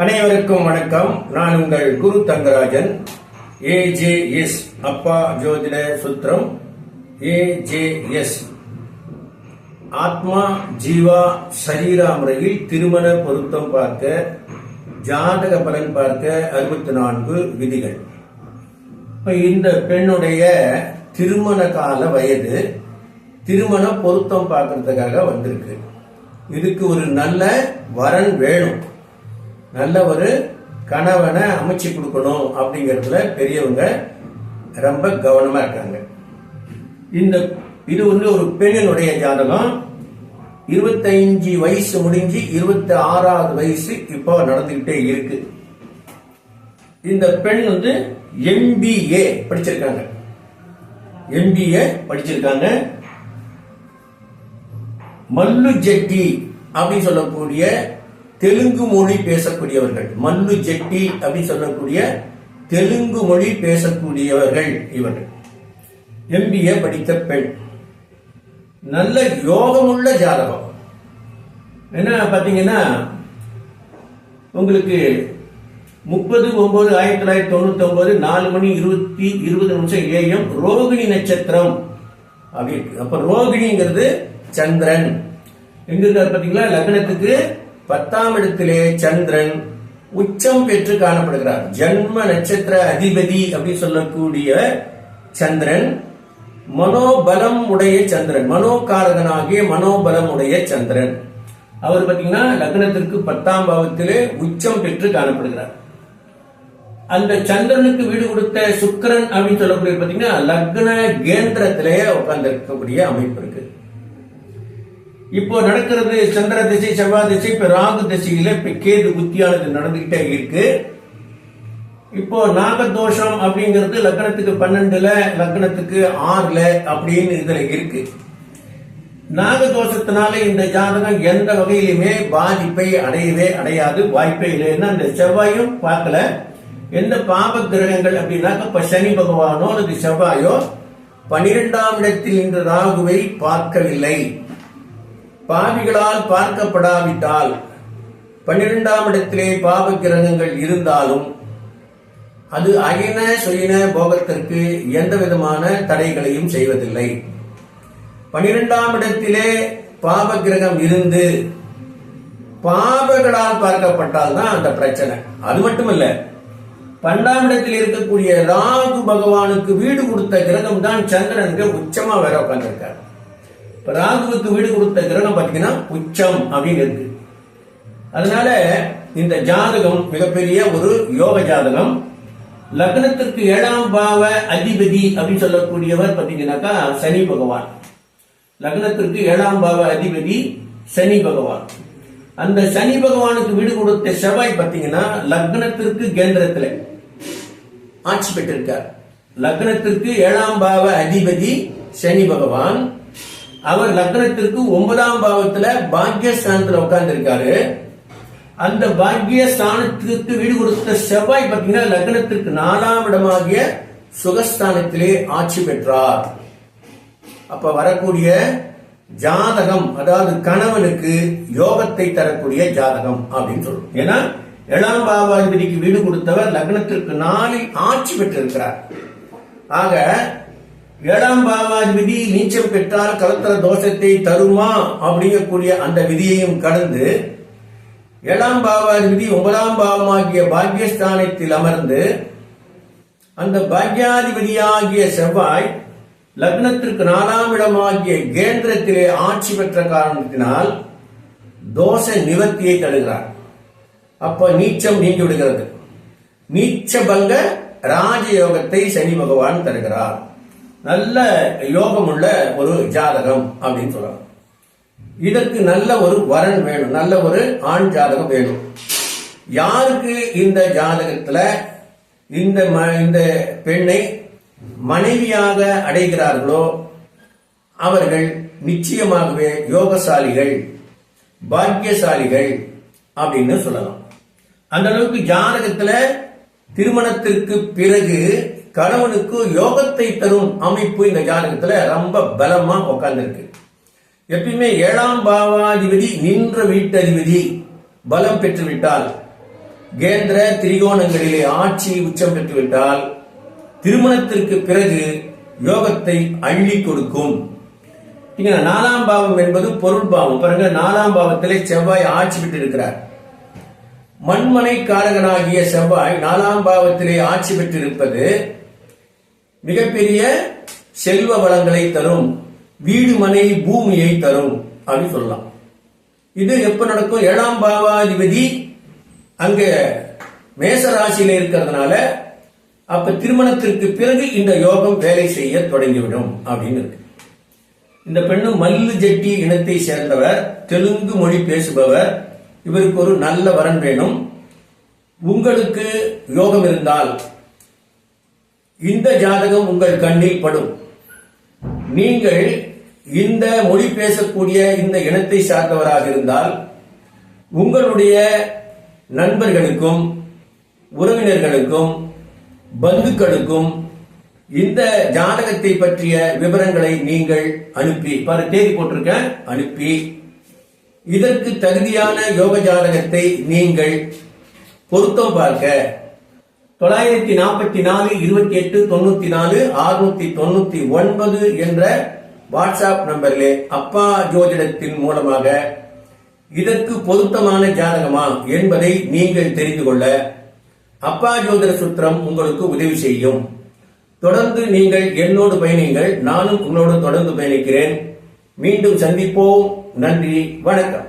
அனைவருக்கும் வணக்கம். நான் உங்கள் குரு தங்கராஜன். ஏஜேஎஸ் அப்பா ஜோதிட சுத்திரம். ஏஜேஎஸ் ஆத்மா ஜீவா சரீரா முறையில் திருமண பொருத்தம் பார்க்க, ஜாதக பலன் பார்க்க 64 விதிகள். இந்த பெண்ணுடைய திருமண கால வயது, திருமண பொருத்தம் பார்க்கறதுக்காக வந்திருக்கு. இதுக்கு ஒரு நல்ல வரன் வேணும், நல்ல ஒரு கணவனை அமைச்சு கொடுக்கணும் அப்படிங்கறதுல பெரியவங்க ரொம்ப கவனமா இருக்காங்க. இது ஒரு பெண்ணினுடைய ஜாதகம். 25 வயசு முடிஞ்சு 26வது வயசு இப்போ நடந்துகிட்டே இருக்கு. இந்த பெண் MBA படிச்சிருக்காங்க. MBA படிச்சிருக்காங்க. மல்லு ஜெட்டி அப்படின்னு சொல்லக்கூடிய தெலுங்கு மொழி பேசக்கூடியவர்கள். மல்லு ஜெட்டி அப்படின்னு சொல்லக்கூடிய தெலுங்கு மொழி பேசக்கூடியவர்கள் இவர்கள். MBA படித்த பெண், நல்ல யோகமுள்ள ஜாதகம். என்ன பாத்தீங்கன்னா, உங்களுக்கு 30/9/1999 4 மணி 20 நிமிஷம் AM ரோகிணி நட்சத்திரம் அப்படி இருக்கு. அப்ப ரோகிணிங்கிறது சந்திரன் எங்க இருக்காரு பாத்தீங்களா? லக்னத்துக்கு 10ஆம் இடத்திலே சந்திரன் உச்சம் பெற்று காணப்படுகிறார். ஜன்ம நட்சத்திர அதிபதி அப்படின்னு சொல்லக்கூடிய சந்திரன் மனோபலம் உடைய சந்திரன், மனோகாரகனாகிய மனோபலம் உடைய சந்திரன். அவர் பாத்தீங்கன்னா லக்னத்திற்கு 10ஆம் பாவத்திலே உச்சம் பெற்று காணப்படுகிறார். அந்த சந்திரனுக்கு வீடு கொடுத்த சுக்கிரன் அப்படின்னு சொல்லக்கூடிய பாத்தீங்கன்னா லக்ன கேந்திரத்திலே உட்கார்ந்து இருக்கக்கூடிய அமைப்பு இருக்கு. இப்போ நடக்கிறது சந்திர திசை, செவ்வாய் திசை, இப்ப ராகு திசையில இப்ப கேது புத்தியானது நடந்துகிட்டே இருக்கு. இப்போ நாகதோஷம் அப்படிங்கிறது லக்னத்துக்கு 12ல, லக்னத்துக்கு 6ல அப்படின்னு இதுல இருக்கு. நாகதோஷத்தினால இந்த ஜாதகம் எந்த வகையிலுமே பாதிப்பை அடையாது, வாய்ப்பே இல்லை. அந்த செவ்வாயும் பார்க்கல. எந்த பாப கிரகங்கள் அப்படின்னாக்க இப்ப சனி பகவானோ அல்லது செவ்வாயோ 12ஆம் இடத்தில் இன்று ராகுவை பார்க்கவில்லை. பாவிகளால் பார்க்கப்படாவிட்டால் 12ஆம் இடத்திலே பாப கிரகங்கள் இருந்தாலும் அது அகின சுயின போகத்திற்கு எந்த விதமான தடைகளையும் செய்வதில்லை. 12ஆம் இடத்திலே பாப கிரகம் இருந்து பாவங்களால் பார்க்கப்பட்டால் தான் அந்த பிரச்சனை. அது மட்டுமல்ல, 12ஆம் இடத்தில் இருக்கக்கூடிய ராகு பகவானுக்கு வீடு கொடுத்த கிரகம் தான் சந்திரனுக்கு உச்சமா வேற உட்கார்ந்திருக்காரு. ராகுவுக்கு வீடு கொடுத்த கிரகம் பாத்தீங்கன்னா உச்சம் அப்படின்னு இருக்கு. அதனால இந்த ஜாதகம் மிகப்பெரிய ஒரு யோக ஜாதகம். லக்னத்திற்கு 7ஆம் பாவ அதிபதி அப்படின்னு சொல்லக்கூடியவர் பாத்தீங்கன்னாக்கா சனி பகவான். லக்னத்திற்கு 7ஆம் பாவ அதிபதி சனி பகவான். அந்த சனி பகவானுக்கு வீடு கொடுத்த செவ்வாய் பாத்தீங்கன்னா லக்னத்திற்கு கேந்திரத்தில் ஆட்சி பெற்றிருக்கார். லக்னத்திற்கு 7ஆம் பாவ அதிபதி சனி பகவான். அவர் லக்னத்திற்கு 9ஆம் பாவத்துல பாக்யஸ்தானத்துல உட்கார்ந்து இருக்காரு. அந்த பாக்யஸ்தானத்திற்கு வீடு கொடுத்த செவ்வாய் பாத்தீங்கன்னா லக்னத்திற்கு 4ஆம் இடமாகிய சுகஸ்தானத்திலே ஆட்சி பெற்றார். அப்ப வரக்கூடிய ஜாதகம், அதாவது கணவனுக்கு யோகத்தை தரக்கூடிய ஜாதகம் அப்படின்னு சொல்றோம். ஏன்னா 7ஆம் பாவாதிபதிக்கு வீடு கொடுத்தவர் லக்னத்திற்கு 4இல் ஆட்சி பெற்றிருக்கிறார். ஆக 7ஆம் பாவாதிபதி நீச்சம் பெற்றால் கலத்தர தோஷத்தை தருமா அப்படிங்கக்கூடிய அந்த விதியையும் கடந்து 7ஆம் பாவாதிபதி 9ஆம் பாவமாகிய பாக்யஸ்தானத்தில் அமர்ந்து அந்த பாக்யாதிபதியாகிய செவ்வாய் லக்னத்திற்கு 4ஆம் இடமாகிய கேந்திரத்திலே ஆட்சி பெற்ற காரணத்தினால் தோஷ நிவர்த்தியை தருகிறார். அப்ப நீச்சம் நீங்கி விடுகிறது. நீச்ச பங்க ராஜயோகத்தை சனி பகவான் தருகிறார். நல்ல யோகம் உள்ள ஒரு ஜாதகம் அப்படின்னு சொல்லலாம். இதற்கு நல்ல ஒரு வரன் வேணும், நல்ல ஒரு ஆண் ஜாதகம் வேணும். யாருக்கு இந்த ஜாதகத்துல இந்த பெண்ணை மனைவியாக அடைகிறார்களோ அவர்கள் நிச்சயமாகவே யோகசாலிகள், பாக்கியசாலிகள் அப்படின்னு சொல்லலாம். அந்த அளவுக்கு ஜாதகத்துல திருமணத்திற்கு பிறகு கணவனுக்கு யோகத்தை தரும் அமைப்பு இந்த ஜாதகத்துல ரொம்ப பலமா உட்கார்ந்து இருக்கு. எப்பயுமே 7ஆம் பாவாதிபதி நின்ற வீட்டதிபதி பலம் பெற்றுவிட்டால் கேந்திர திரிகோணங்களிலே ஆட்சி உச்சம் பெற்றுவிட்டால் திருமணத்திற்கு பிறகு யோகத்தை அள்ளி கொடுக்கும். நாலாம் பாவம் என்பது பொருள் பாவம். பாருங்க, நாலாம் பாவத்திலே செவ்வாய் ஆட்சி பெற்று இருக்கிறார். மண்மனை காரகனாகிய செவ்வாய் நாலாம் பாவத்திலே ஆட்சி பெற்றிருப்பது மிகப்பெரிய செல்வ வளங்களை தரும், வீடு மனை பூமியை தரும் அப்படின்னு சொல்லலாம். இது எப்ப நடக்கும்? 7ஆம் பாவாதிபதி அங்க மேச ராசியில இருக்கிறதுனால அப்ப திருமணத்திற்கு பிறகு இந்த யோகம் வேலை செய்ய தொடங்கிவிடும் அப்படின்னு இருக்கு. இந்த பெண்ணு மல்லு ஜெட்டி இனத்தை சேர்ந்தவர், தெலுங்கு மொழி பேசுபவர். இவருக்கு ஒரு நல்ல வரன் வேணும். உங்களுக்கு யோகம் இருந்தால் இந்த ஜாதகம் உங்கள் கண்ணில் படும். நீங்கள் இந்த மொழி பேசக்கூடிய இந்த இனத்தை சார்ந்தவராக இருந்தால் உங்களுடைய நண்பர்களுக்கும் உறவினர்களுக்கும் பந்துக்களுக்கும் இந்த ஜாதகத்தை பற்றிய விவரங்களை நீங்கள் அனுப்பி, தேதி போட்டிருக்கேன், அனுப்பி இதற்கு தகுதியான யோக ஜாதகத்தை நீங்கள் பொருத்தம் பார்க்க 944 28 94 699 என்ற வாட்ஸ்அப் நம்பரிலே அப்பா ஜோதிடத்தின் மூலமாக இதற்கு பொருத்தமான ஜாதகமா என்பதை நீங்கள் தெரிந்து கொள்ள அப்பா ஜோதிட சுத்திரம் உங்களுக்கு உதவி செய்யும். தொடர்ந்து நீங்கள் என்னோடு பயணிங்கள், நானும் உங்களோடு தொடர்ந்து பயணிக்கிறேன். மீண்டும் சந்திப்போம். நன்றி, வணக்கம்.